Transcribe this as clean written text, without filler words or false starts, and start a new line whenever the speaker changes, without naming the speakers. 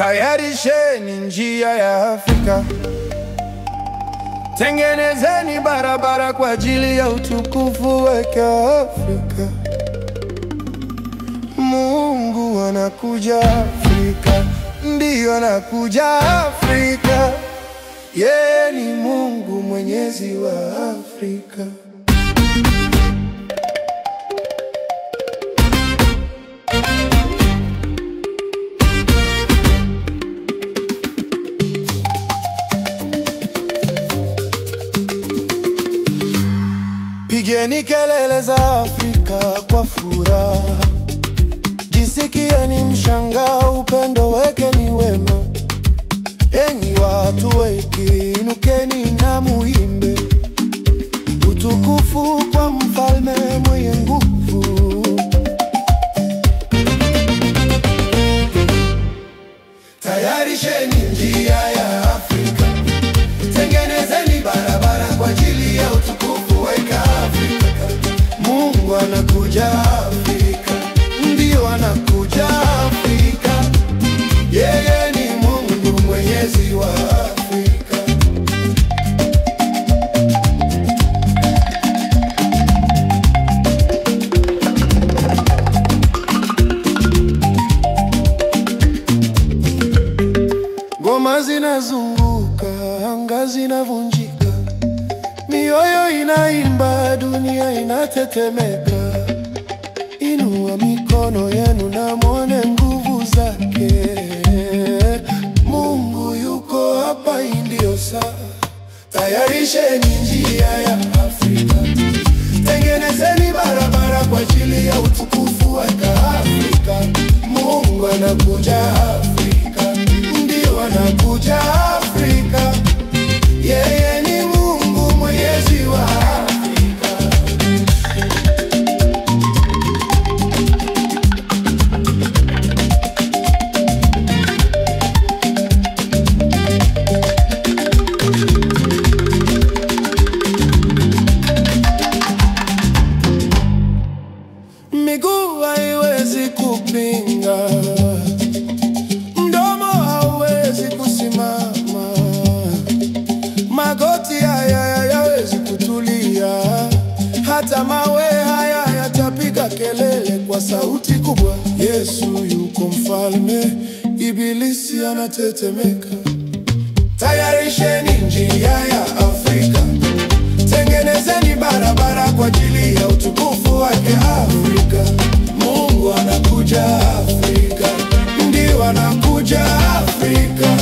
Tayarisheni njia ya Afrika, tengenezeni barabara kwa ajili ya utukufu wake Afrika. Mungu anakuja Afrika, ndiyo anakuja Afrika. Yeye ni Mungu mwenyezi wa Afrika. Pigeni kelele za Afrika kwa furaha, jisikieni mshangao, upendo wake ni wema. Enyi watu wake, inukeni na muimbe utukufu kwa mfalme mwenye nguvu. Tayarisheni njia ya Afrika, tengenezeni barabara kwa ajili ya utukufu wake Afrika. Mungu anakuja Afrika, ndiyo anakuja Afrika. Yeye ni Mungu mwenyezi wa Afrika. Ngoma zinazunguka, anga zinavunjika, mioyo inaimba, dunia inatetemeka. Inua mikono yenu na muone nguvu zake. Mungu yuko hapa, ndio saa. Tayarisheni njia ya Afrika, tengenezeni barabara kwa ajili ya utukufu wake Afrika. Mungu anakuja Afrika, ndio anakuja Afrika. Yeye ni Mungu mwenyezi wa Afrika. Miguu haiwezi kupinga, mdomo hauwezi kusimama, magoti hayawezi kutulia, hata mawe haya yatapiga kelele kwa sauti kubwa. Yesu yuko mfalme, ibilisi anatetemeka. Tayarisheni njia ya Afrika, tengenezeni barabara kwa ajili ya utukufu wake Afrika. Mungu anakuja Afrika, ndiyo anakuja Afrika.